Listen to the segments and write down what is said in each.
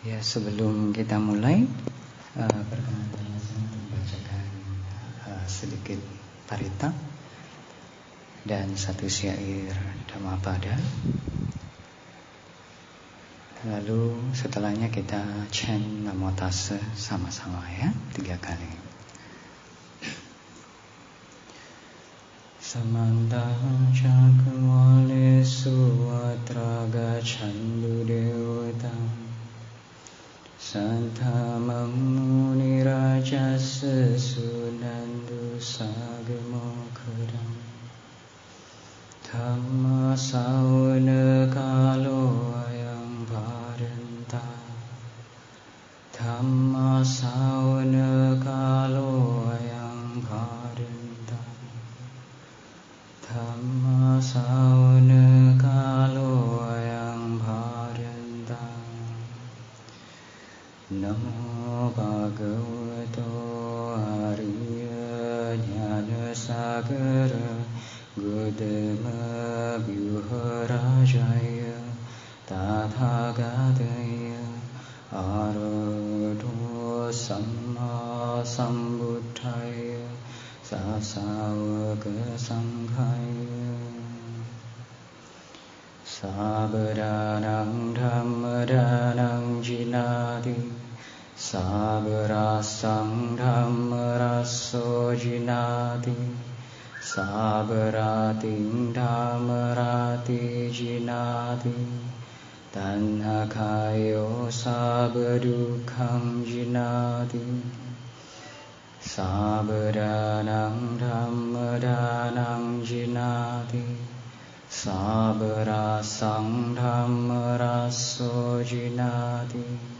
Ya, sebelum kita mulai, perkenalkan saya membacakan sedikit parita dan satu syair Dhammapada. Lalu setelahnya kita chant Namo Tassa sama-sama ya, 3 kali. Samantang cakravalesu atra gachantu devatam Santamam munirajasa sunandu sagamokadam Dhamma sawana kalo ayam bharanta Dhamma sawana kalo ayam bharanta Dhamma sawana kalo ayam bharanta Namo Bhagavato Arya Jnana Sagara Gautama Vyuharajaya Tathagataya Arahato Samma Sambuddhaya Sasavaka Sanghaya Sabaranang Dhammaranang Jinati Sabarasang Dhammaraso Jinati Sabarating Dhammarati Jinati Tanhakayo Sabadukhang Jinati Sabaranang Dhammaranang Jinati Sabarasang Dhammaraso Jinati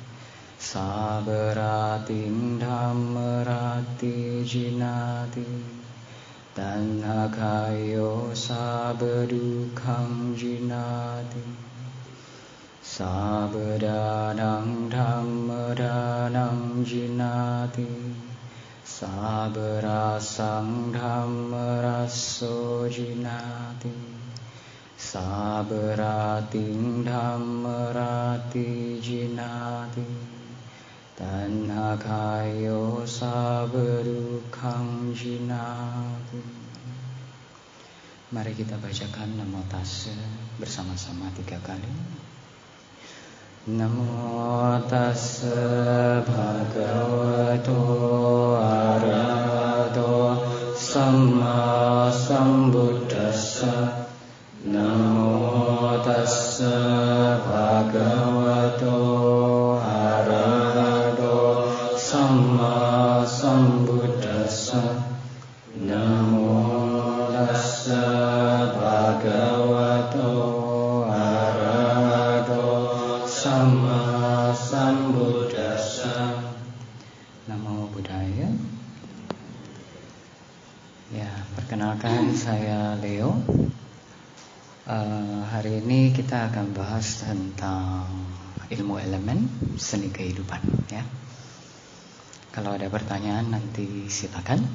Sabarating Dhammarati Jinati Tanhakayo Sabadukhang Jinati Sabaranang Dhammaranang Jinati Sabarasang Dhammaraso Jinati Sabarating Dhammarati Jinati Tanhakayo Sabadukhang Jinati. Mari kita bacakan Namo Tassa bersama-sama 3 kali. Namo Tassa Bhagavato Arahato Samma Sambuddhassa. Namo Tassa Bhagavato Arahato Samma Sambuddhassa. Namo Tassa Bhagavato Arahato Samma Sambuddhassa. Namo Buddhaya. Ya, perkenalkan saya Leo. Hari ini kita akan bahas tentang ilmu elemen seni kehidupan ya. Kalau ada pertanyaan nanti silakan.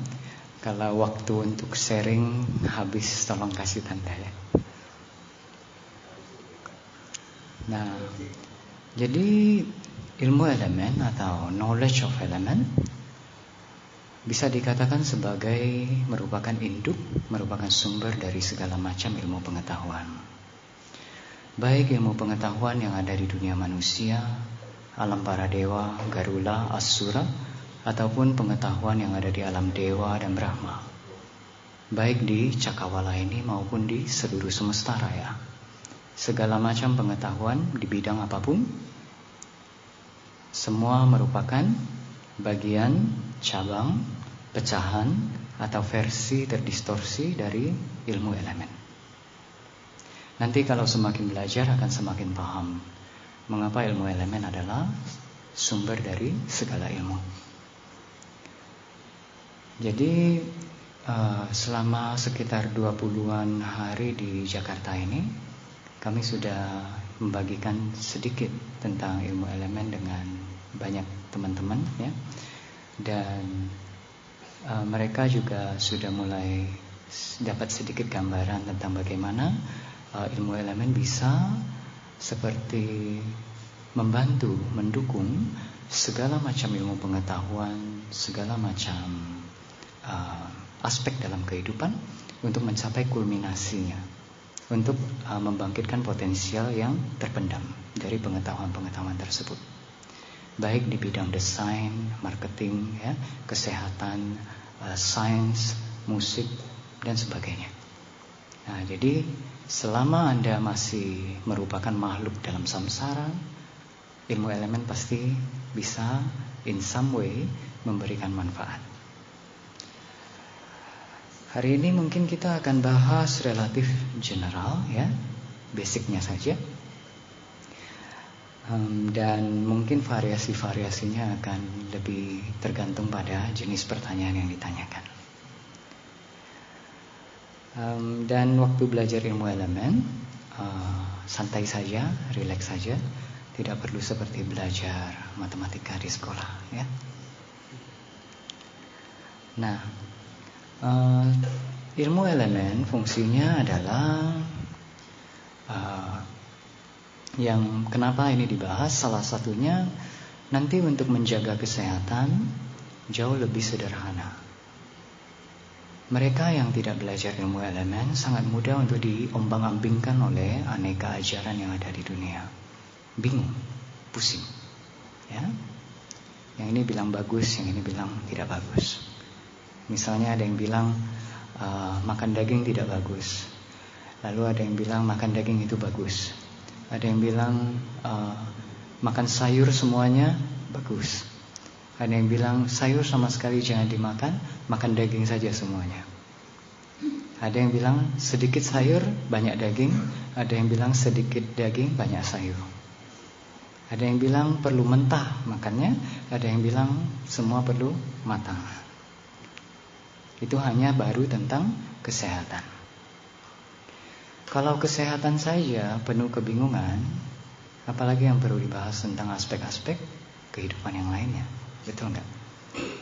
Kalau waktu untuk sharing habis tolong kasih tanda ya. Nah, jadi ilmu elemen atau knowledge of element bisa dikatakan sebagai merupakan induk, merupakan sumber dari segala macam ilmu pengetahuan. Baik ilmu pengetahuan yang ada di dunia manusia, alam para dewa, Garula, Asura, ataupun pengetahuan yang ada di alam dewa dan Brahma. Baik di cakrawala ini maupun di seluruh semesta raya. Segala macam pengetahuan di bidang apapun, semua merupakan bagian, cabang, pecahan, atau versi terdistorsi dari ilmu elemen. Nanti kalau semakin belajar akan semakin paham mengapa ilmu elemen adalah sumber dari segala ilmu. Jadi selama sekitar 20-an hari di Jakarta ini kami sudah membagikan sedikit tentang ilmu elemen dengan banyak teman-teman ya. Dan mereka juga sudah mulai dapat sedikit gambaran tentang bagaimana ilmu elemen bisa seperti membantu, mendukung segala macam ilmu pengetahuan, segala macam aspek dalam kehidupan untuk mencapai kulminasinya, untuk membangkitkan potensial yang terpendam dari pengetahuan-pengetahuan tersebut, baik di bidang desain, marketing, ya, kesehatan, sains, musik, dan sebagainya. Nah, jadi selama Anda masih merupakan makhluk dalam samsara, ilmu elemen pasti bisa in some way memberikan manfaat. Hari ini mungkin kita akan bahas relatif general, ya, basicnya saja. Dan mungkin variasi-variasinya akan lebih tergantung pada jenis pertanyaan yang ditanyakan. Dan waktu belajar ilmu elemen, santai saja, rileks saja, tidak perlu seperti belajar matematika di sekolah, ya. Nah, ilmu elemen fungsinya adalah yang kenapa ini dibahas, salah satunya nanti untuk menjaga kesehatan jauh lebih sederhana. Mereka yang tidak belajar ilmu elemen sangat mudah untuk diombang-ambingkan oleh aneka ajaran yang ada di dunia. Bingung, pusing, ya. Yang ini bilang bagus, yang ini bilang tidak bagus. Misalnya ada yang bilang makan daging tidak bagus. Lalu ada yang bilang makan daging itu bagus. Ada yang bilang makan sayur semuanya bagus. Ada yang bilang sayur sama sekali jangan dimakan, makan daging saja semuanya. Ada yang bilang sedikit sayur, banyak daging. Ada yang bilang sedikit daging, banyak sayur. Ada yang bilang perlu mentah makannya. Ada yang bilang semua perlu matang. Itu hanya baru tentang kesehatan. Kalau kesehatan saja penuh kebingungan, apalagi yang perlu dibahas tentang aspek-aspek kehidupan yang lainnya. Betul nggak?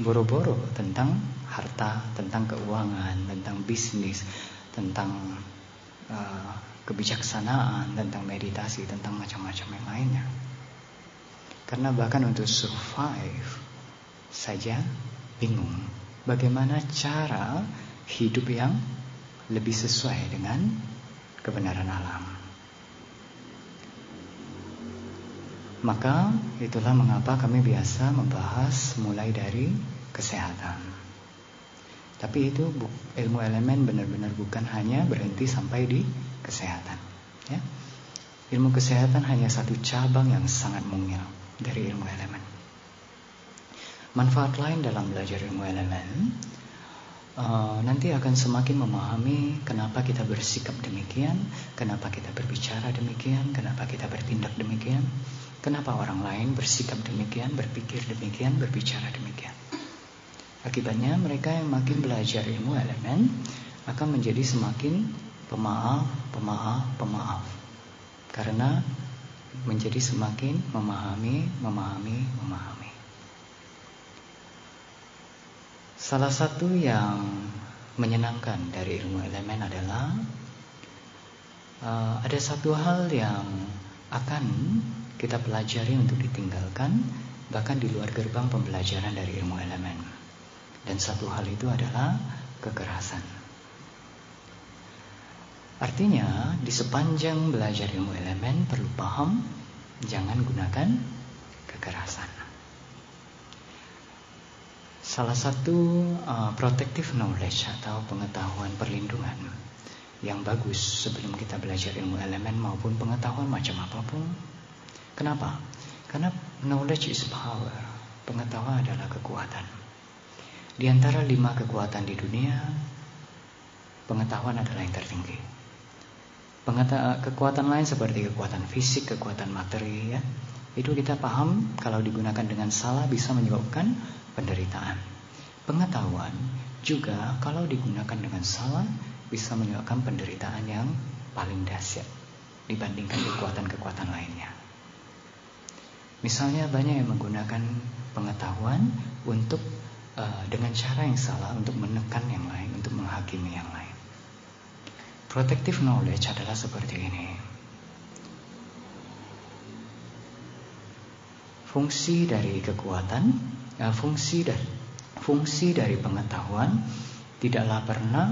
Boro-boro tentang harta, tentang keuangan, tentang bisnis, tentang kebijaksanaan, tentang meditasi, tentang macam-macam yang lainnya. Karena bahkan untuk survive saja bingung bagaimana cara hidup yang lebih sesuai dengan kebenaran alam. Maka itulah mengapa kami biasa membahas mulai dari kesehatan. Tapi itu ilmu elemen benar-benar bukan hanya berhenti sampai di kesehatan, ya. Ilmu kesehatan hanya satu cabang yang sangat mungil dari ilmu elemen. Manfaat lain dalam belajar ilmu elemen nanti akan semakin memahami kenapa kita bersikap demikian, kenapa kita berbicara demikian, kenapa kita bertindak demikian, kenapa orang lain bersikap demikian, berpikir demikian, berbicara demikian. Akibatnya mereka yang makin belajar ilmu elemen akan menjadi semakin pemaaf. Karena menjadi semakin memahami. Salah satu yang menyenangkan dari ilmu elemen adalah ada satu hal yang akan kita pelajari untuk ditinggalkan bahkan di luar gerbang pembelajaran dari ilmu elemen. Dan satu hal itu adalah kekerasan. Artinya di sepanjang belajar ilmu elemen perlu paham jangan gunakan kekerasan. Salah satu protective knowledge atau pengetahuan perlindungan yang bagus sebelum kita belajar ilmu elemen maupun pengetahuan macam apapun. Kenapa? Karena knowledge is power. Pengetahuan adalah kekuatan. Di antara 5 kekuatan di dunia, pengetahuan adalah yang tertinggi. Kekuatan lain seperti kekuatan fisik, kekuatan materi, ya, itu kita paham kalau digunakan dengan salah bisa menyebabkan penderitaan. Pengetahuan juga kalau digunakan dengan salah bisa menyebabkan penderitaan yang paling dahsyat dibandingkan kekuatan-kekuatan lainnya. Misalnya banyak yang menggunakan pengetahuan untuk dengan cara yang salah untuk menekan yang lain, untuk menghakimi yang lain. Protective knowledge adalah seperti ini. fungsi dari kekuatan, fungsi dari pengetahuan tidaklah pernah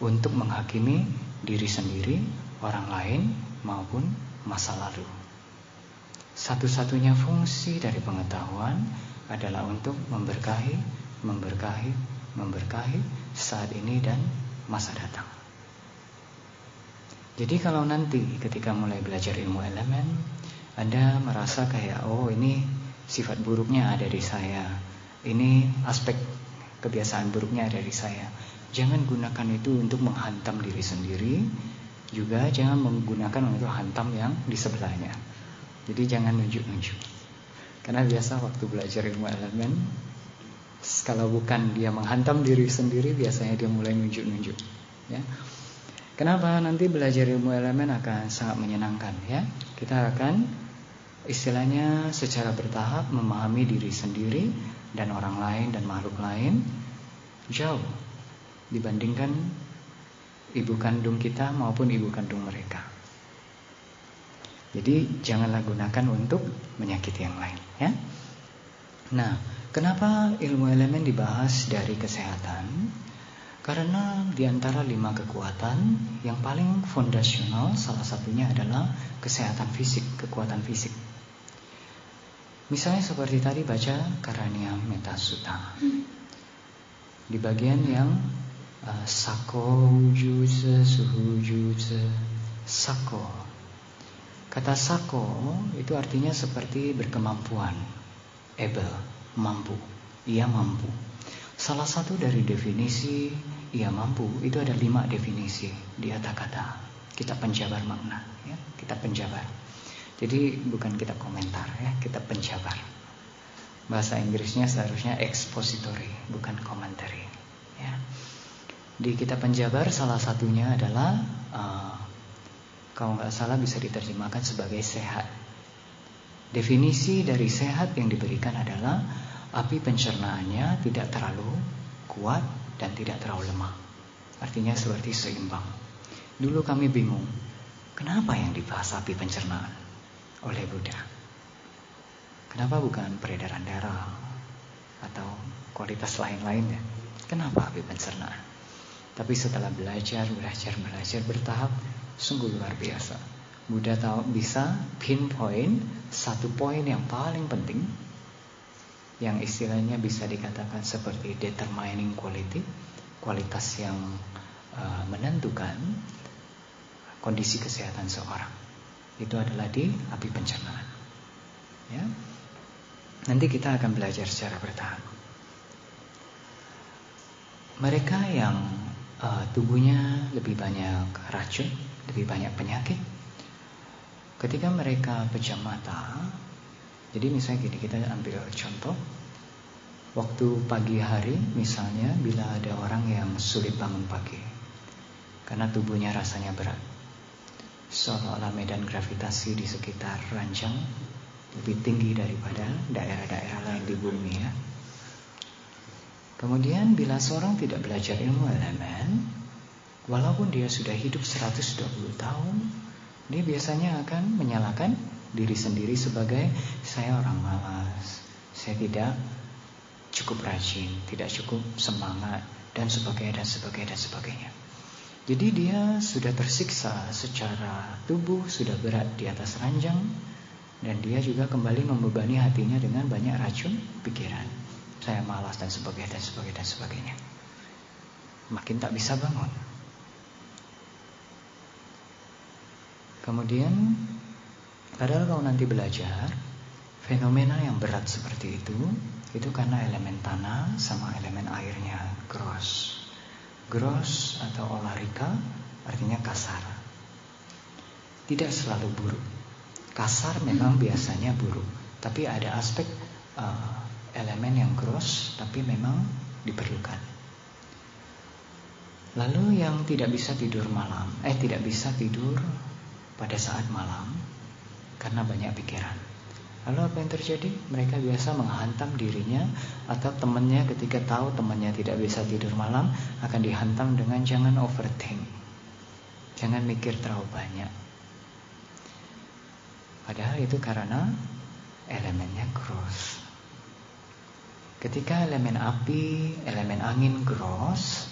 untuk menghakimi diri sendiri, orang lain maupun masa lalu. Satu-satunya fungsi dari pengetahuan adalah untuk memberkahi saat ini dan masa datang. Jadi kalau nanti ketika mulai belajar ilmu elemen, Anda merasa kayak, oh ini sifat buruknya ada di saya, ini aspek kebiasaan buruknya ada di saya. Jangan gunakan itu untuk menghantam diri sendiri, juga jangan menggunakan untuk hantam yang di sebelahnya. Jadi jangan nunjuk-nunjuk. Karena biasa waktu belajar ilmu elemen, kalau bukan dia menghantam diri sendiri, biasanya dia mulai nunjuk-nunjuk. Ya. Kenapa? Nanti belajar ilmu elemen akan sangat menyenangkan, ya. Kita akan istilahnya secara bertahap memahami diri sendiri dan orang lain dan makhluk lain jauh dibandingkan ibu kandung kita maupun ibu kandung mereka. Jadi janganlah gunakan untuk menyakiti yang lain, ya. Nah, kenapa ilmu elemen dibahas dari kesehatan? Karena di antara 5 kekuatan yang paling fondasional, salah satunya adalah kesehatan fisik, kekuatan fisik. Misalnya seperti tadi baca Karania Metta Sutta. Di bagian yang Sako Jutsu Suhu Jutsu Sako. Kata Sako itu artinya seperti berkemampuan, able, mampu, ia mampu. Salah satu dari definisi ia mampu itu ada 5 definisi di kata-kata. Kita penjabar makna, ya, kita penjabar. Jadi bukan kita komentar, ya, kita penjabar. Bahasa Inggrisnya seharusnya expository, bukan commentary. Ya. Di kita penjabar salah satunya adalah kalau nggak salah bisa diterjemahkan sebagai sehat. Definisi dari sehat yang diberikan adalah api pencernaannya tidak terlalu kuat dan tidak terlalu lemah. Artinya seperti seimbang. Dulu kami bingung, kenapa yang dibahas api pencernaan oleh Buddha? Kenapa bukan peredaran darah atau kualitas lain-lainnya? Kenapa api pencernaan? Tapi setelah belajar bertahap, sungguh luar biasa. Buddha bisa pinpoint satu poin yang paling penting, yang istilahnya bisa dikatakan seperti determining quality, kualitas yang menentukan kondisi kesehatan seorang. Itu adalah di api pencernaan. Ya. Nanti kita akan belajar secara bertahap. Mereka yang tubuhnya lebih banyak racun, lebih banyak penyakit, ketika mereka pejam mata. Jadi misalnya gini, kita ambil contoh. Waktu pagi hari misalnya, bila ada orang yang sulit bangun pagi karena tubuhnya rasanya berat, seolah-olah medan gravitasi di sekitar ranjang lebih tinggi daripada daerah-daerah lain di bumi, ya. Kemudian bila seorang tidak belajar ilmu elemen, walaupun dia sudah hidup 120 tahun, dia biasanya akan menyalahkan diri sendiri sebagai saya orang malas, saya tidak cukup rajin, tidak cukup semangat, dan sebagainya. Jadi dia sudah tersiksa secara tubuh, sudah berat di atas ranjang, dan dia juga kembali membebani hatinya dengan banyak racun pikiran. Saya malas dan sebagainya. Makin tak bisa bangun. Kemudian padahal kalau nanti belajar, fenomena yang berat seperti itu karena elemen tanah sama elemen airnya, gross. Gross atau olarika artinya kasar. Tidak selalu buruk. Kasar memang biasanya buruk, tapi ada aspek elemen yang gross tapi memang diperlukan. Lalu yang tidak bisa tidur pada saat malam karena banyak pikiran. Lalu apa yang terjadi? Mereka biasa menghantam dirinya atau temannya ketika tahu temannya tidak bisa tidur malam, akan dihantam dengan jangan overthink. Jangan mikir terlalu banyak. Padahal itu karena elemennya gross. Ketika elemen api, elemen angin gross,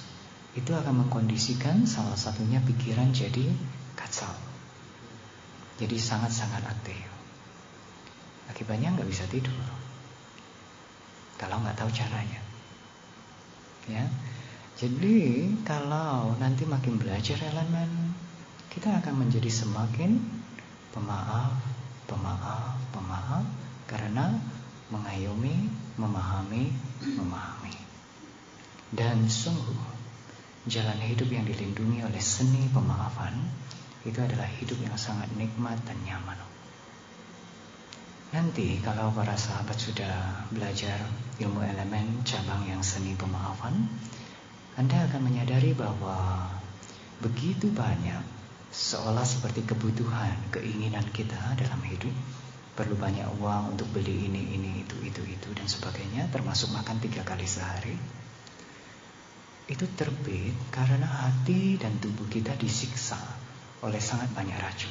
itu akan mengkondisikan salah satunya pikiran jadi kacau. Jadi sangat-sangat aktif. Akibatnya nggak bisa tidur kalau nggak tahu caranya. Ya, jadi kalau nanti makin belajar elemen, kita akan menjadi semakin pemaaf, karena mengayomi, memahami. Dan sungguh jalan hidup yang dilindungi oleh seni pemaafan itu adalah hidup yang sangat nikmat dan nyaman. Nanti kalau para sahabat sudah belajar ilmu elemen cabang yang seni pemaafan, Anda akan menyadari bahwa begitu banyak seolah seperti kebutuhan, keinginan kita dalam hidup. Perlu banyak uang untuk beli ini, itu, dan sebagainya, termasuk makan 3 kali sehari. Itu terbit karena hati dan tubuh kita disiksa oleh sangat banyak racun.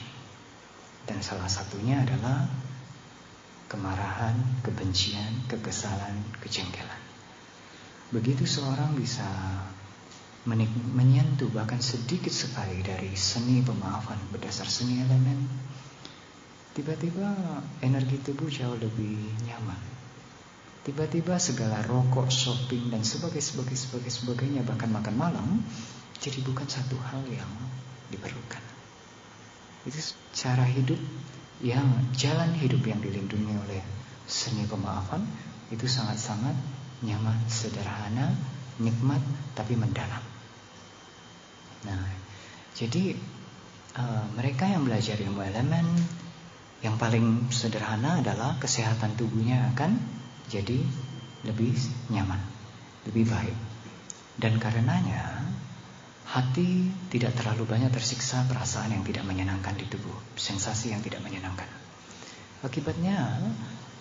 Dan salah satunya adalah kemarahan, kebencian, kekesalan, kejengkelan. Begitu seorang bisa menyentuh bahkan sedikit sekali dari seni pemaafan berdasar seni elemen, tiba-tiba energi tubuh jauh lebih nyaman. Tiba-tiba segala rokok, shopping, dan sebagainya, bahkan makan malam, jadi bukan satu hal yang diperlukan. Itu cara hidup jalan hidup yang dilindungi oleh seni pemaafan, itu sangat-sangat nyaman, sederhana, nikmat, tapi mendalam. Nah, jadi mereka yang belajar ilmu elemen, yang paling sederhana adalah kesehatan tubuhnya akan jadi lebih nyaman, lebih baik. Dan karenanya hati tidak terlalu banyak tersiksa perasaan yang tidak menyenangkan di tubuh, sensasi yang tidak menyenangkan. Akibatnya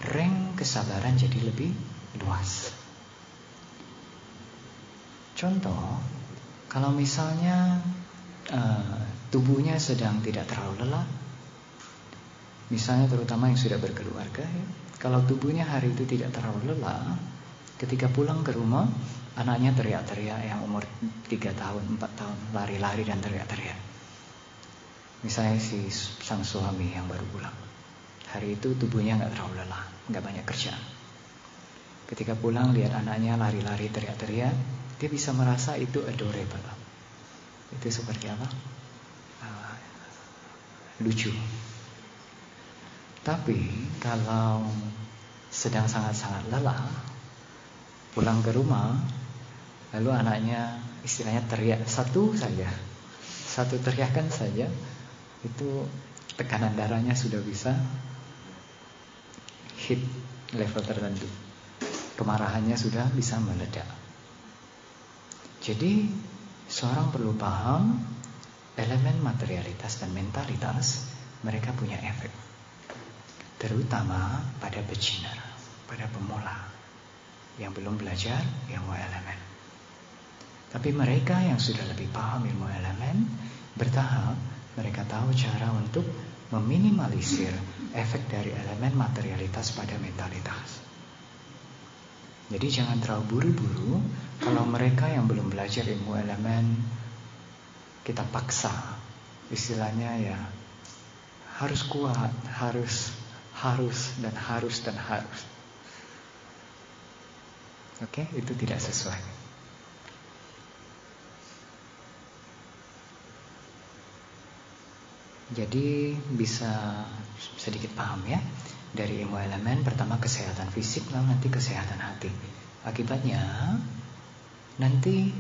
rank kesabaran jadi lebih luas. Contoh, kalau misalnya tubuhnya sedang tidak terlalu lelah, misalnya terutama yang sudah berkeluarga, ya, kalau tubuhnya hari itu tidak terlalu lelah, ketika pulang ke rumah, anaknya teriak-teriak, yang umur 3 tahun, 4 tahun, lari-lari dan teriak-teriak. Misalnya si sang suami yang baru pulang, hari itu tubuhnya nggak terlalu lelah, nggak banyak kerjaan. Ketika pulang lihat anaknya lari-lari teriak-teriak, dia bisa merasa itu adorable. Itu seperti apa? Lucu. Tapi kalau sedang sangat-sangat lelah, pulang ke rumah, lalu anaknya istilahnya teriak satu teriakan saja, itu tekanan darahnya sudah bisa hit level tertentu, kemarahannya sudah bisa meledak. Jadi seorang perlu paham elemen materialitas dan mentalitas, mereka punya efek, terutama pada beginner, pada pemula yang belum belajar ilmu elemen. Tapi mereka yang sudah lebih paham ilmu elemen, bertahap mereka tahu cara untuk meminimalisir efek dari elemen materialitas pada mentalitas. Jadi jangan terlalu buru-buru. Kalau mereka yang belum belajar ilmu elemen, kita paksa, istilahnya ya harus kuat, harus dan harus. Oke, itu tidak sesuai. Jadi bisa sedikit paham ya. Dari ilmu elemen, pertama kesehatan fisik, lalu nanti kesehatan hati. Akibatnya nanti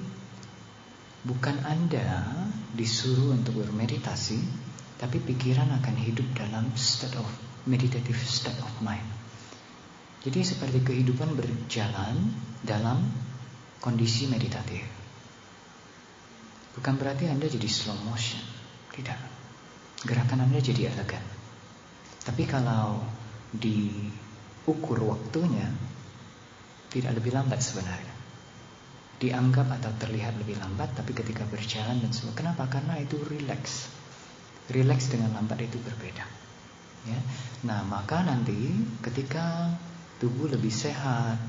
bukan Anda disuruh untuk bermeditasi, tapi pikiran akan hidup dalam meditative state of mind. Jadi seperti kehidupan berjalan dalam kondisi meditatif. Bukan berarti Anda jadi slow motion, tidak. Gerakan Anda jadi elegan. Tapi kalau diukur waktunya, tidak lebih lambat sebenarnya. Dianggap atau terlihat lebih lambat, tapi ketika berjalan dan semua. Kenapa? Karena itu relax. Relax dengan lambat itu berbeda. Ya. Nah, maka nanti ketika tubuh lebih sehat,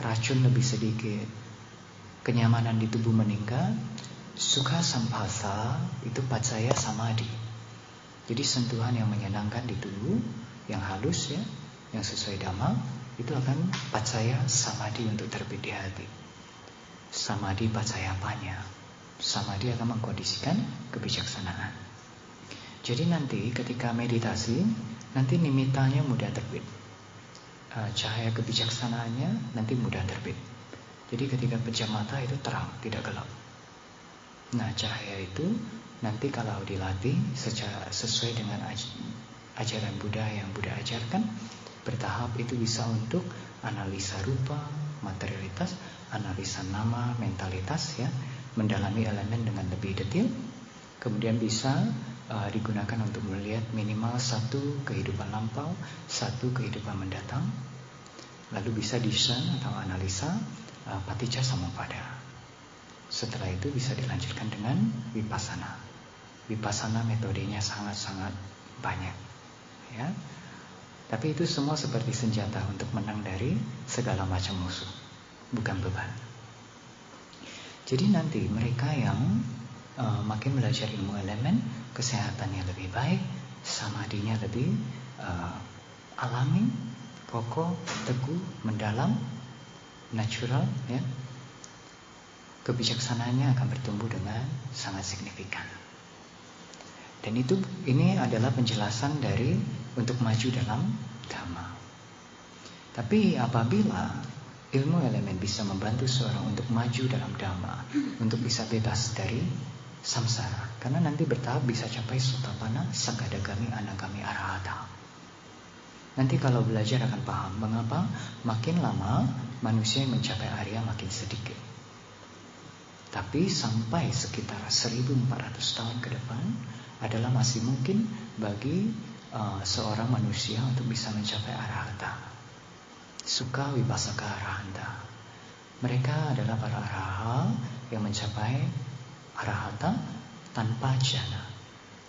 racun lebih sedikit, kenyamanan di tubuh meningkat, sukha sampasa itu pacaya samadhi. Jadi sentuhan yang menyenangkan di tubuh, yang halus ya, yang sesuai dhamma, itu akan pacaya samadhi untuk terbit di hati. Samadhi pacaya panya. Samadhi akan mengkondisikan kebijaksanaan. Jadi nanti ketika meditasi, nanti nimitanya mudah terbit. Cahaya kebijaksanaannya nanti mudah terbit. Jadi ketika pejam mata itu terang, tidak gelap. Nah, cahaya itu nanti kalau dilatih secara sesuai dengan ajaran Buddha yang Buddha ajarkan, bertahap itu bisa untuk analisa rupa, materialitas, analisa nama, mentalitas ya, mendalami elemen dengan lebih detail. Kemudian bisa digunakan untuk melihat minimal satu kehidupan lampau, satu kehidupan mendatang. Lalu bisa discern atau analisa paticca samuppada. Setelah itu bisa dilanjutkan dengan vipassana. Vipassana metodenya sangat-sangat banyak ya. Tapi itu semua seperti senjata untuk menang dari segala macam musuh, bukan beban. Jadi nanti mereka yang makin belajar ilmu elemen, kesehatannya lebih baik, samadhinya lebih alami, kokoh, teguh, mendalam, natural ya. Kebijaksanaannya akan bertumbuh dengan sangat signifikan. Dan ini adalah penjelasan dari untuk maju dalam dhamma. Tapi apabila ilmu elemen bisa membantu seorang untuk maju dalam dhamma, untuk bisa bebas dari samsara, karena nanti bertahap bisa capai sotapanna, sakadagami, anagami, arahata. Nanti kalau belajar akan paham mengapa makin lama manusia yang mencapai arya makin sedikit. Tapi sampai sekitar 1400 tahun ke depan adalah masih mungkin bagi seorang manusia untuk bisa mencapai arahata. Sukha vipassaka arahanta. Mereka adalah para araha yang mencapai arahata tanpa jana,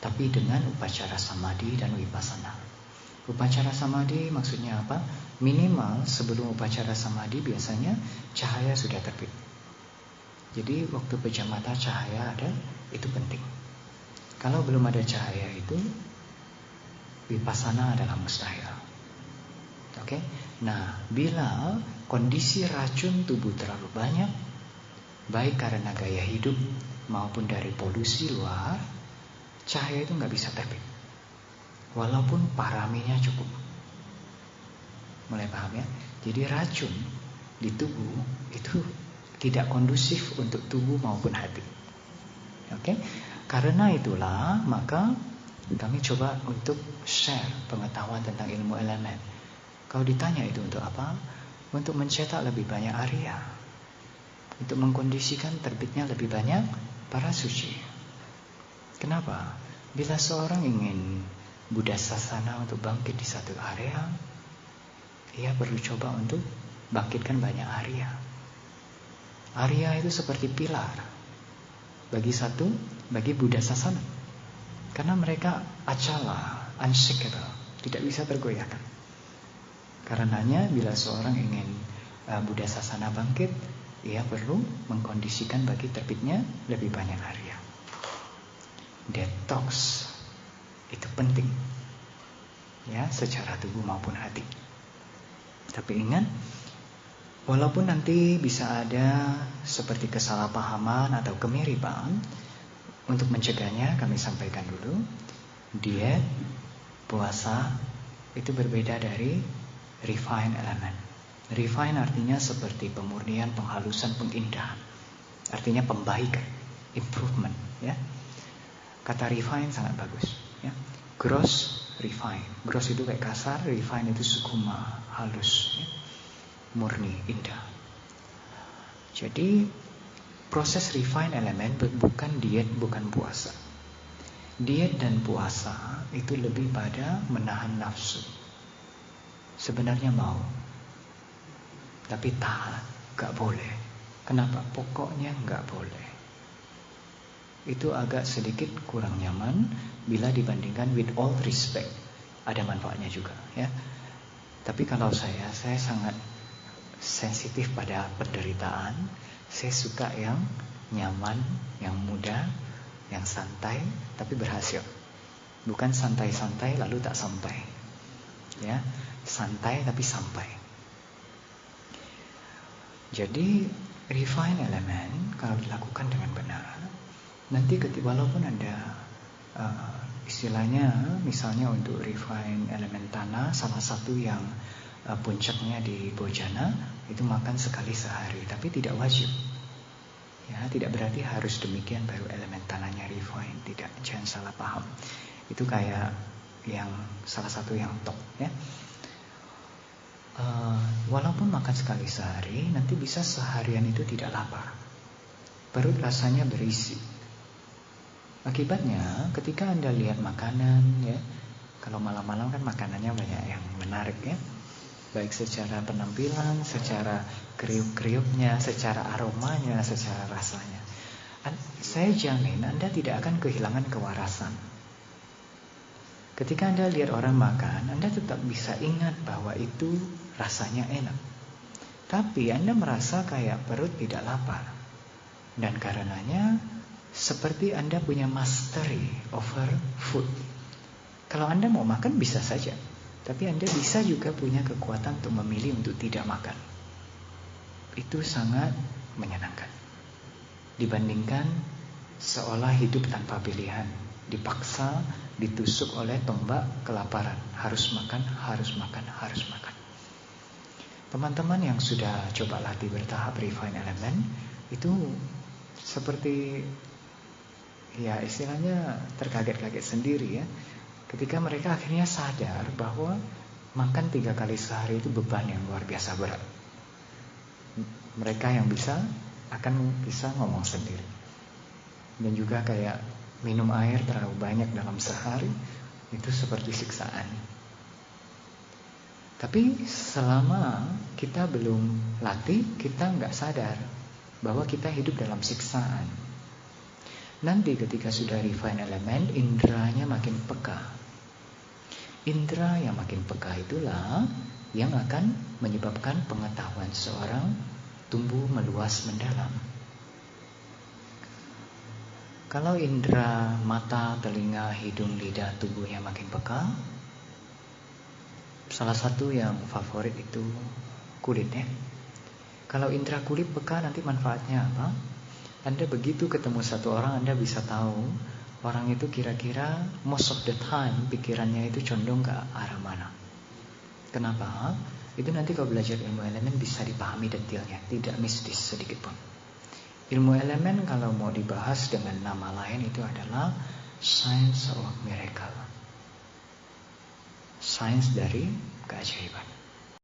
tapi dengan upacara samadhi dan vipassana. Upacara samadhi maksudnya apa? Minimal sebelum upacara samadhi biasanya cahaya sudah terbit. Jadi waktu pejam mata cahaya ada, itu penting. Kalau belum ada cahaya itu, vipassana adalah mustahil. Oke? Nah, bila kondisi racun tubuh terlalu banyak, baik karena gaya hidup maupun dari polusi luar, cahaya itu nggak bisa terbit. Walaupun paraminya cukup. Mulai paham ya? Jadi racun di tubuh itu tidak kondusif untuk tubuh maupun hati. Oke? Karena itulah maka kami coba untuk share pengetahuan tentang ilmu elemen. Kalau ditanya itu untuk apa? Untuk mencetak lebih banyak arya, untuk mengkondisikan terbitnya lebih banyak para suci. Kenapa? Bila seorang ingin Buddha sasana untuk bangkit di satu area, ia perlu coba untuk bangkitkan banyak arya. Arya itu seperti pilar bagi Buddha sasana. Karena mereka acala, unshakable, tidak bisa tergoyahkan. Karenanya bila seorang ingin Buddha sasana bangkit, ia perlu mengkondisikan bagi terbitnya lebih banyak arya. Detox itu penting ya, secara tubuh maupun hati. Tapi ingat, walaupun nanti bisa ada seperti kesalahpahaman atau kemiripan, untuk mencegahnya kami sampaikan dulu, diet, puasa itu berbeda dari refine element. Refine artinya seperti pemurnian, penghalusan, pengindahan. Artinya pembaikan, improvement ya. Kata refine sangat bagus ya. Gross, refine. Gross itu kayak kasar, refine itu sukuma, halus ya. Murni, indah. Jadi proses refine elemen bukan diet, bukan puasa. Diet dan puasa itu lebih pada menahan nafsu. Sebenarnya mau, tapi tahan, gak boleh. Kenapa? Pokoknya gak boleh. Itu agak sedikit kurang nyaman bila dibandingkan with all respect. ada manfaatnya juga ya. Tapi kalau saya sangat sensitif pada penderitaan. Saya suka yang nyaman, yang mudah, yang santai tapi berhasil. Bukan santai-santai lalu tak sampai. Ya, santai tapi sampai. Jadi refine elemen kalau dilakukan dengan benar, nanti walaupun ada istilahnya, misalnya untuk refine elemen tanah, salah satu yang puncaknya di Bojana itu makan sekali sehari, tapi tidak wajib. Ya, tidak berarti harus demikian baru elemen tanahnya refine. Tidak, jangan salah paham. Itu kayak yang salah satu yang top ya. Walaupun makan sekali sehari, nanti bisa seharian itu tidak lapar. Perut rasanya berisi. Akibatnya ketika Anda lihat makanan ya, kalau malam-malam kan makanannya banyak yang menarik ya, baik secara penampilan, secara kriuk-kriuknya, secara aromanya, secara rasanya. Saya jamin Anda tidak akan kehilangan kewarasan. Ketika Anda lihat orang makan, Anda tetap bisa ingat bahwa itu rasanya enak. Tapi Anda merasa kayak perut tidak lapar. Dan karenanya seperti Anda punya mastery over food. Kalau Anda mau makan bisa saja, tapi Anda bisa juga punya kekuatan untuk memilih untuk tidak makan. Itu sangat menyenangkan. Dibandingkan seolah hidup tanpa pilihan, dipaksa, ditusuk oleh tombak kelaparan. Harus makan, harus makan, harus makan. Teman-teman yang sudah coba latih bertahap refine elemen, itu seperti ya istilahnya terkaget-kaget sendiri ya, ketika mereka akhirnya sadar bahwa makan 3 kali sehari itu beban yang luar biasa berat. Mereka yang akan bisa ngomong sendiri. Dan juga kayak minum air terlalu banyak dalam sehari, itu seperti siksaan. Tapi selama kita belum latih, kita nggak sadar bahwa kita hidup dalam siksaan. Nanti ketika sudah refine elemen, indranya makin peka. Indra yang makin peka itulah yang akan menyebabkan pengetahuan seorang tumbuh meluas mendalam. Kalau indra mata, telinga, hidung, lidah, tubuhnya makin peka, salah satu yang favorit itu kulit ya. Kalau indra kulit peka, nanti manfaatnya apa? Anda begitu ketemu satu orang, Anda bisa tahu orang itu kira-kira most of the time pikirannya itu condong ke arah mana. Kenapa? Itu nanti kalau belajar ilmu elemen bisa dipahami detailnya, tidak mistis sedikit pun. Ilmu elemen kalau mau dibahas dengan nama lain itu adalah science of miracle. Sains dari keajaiban.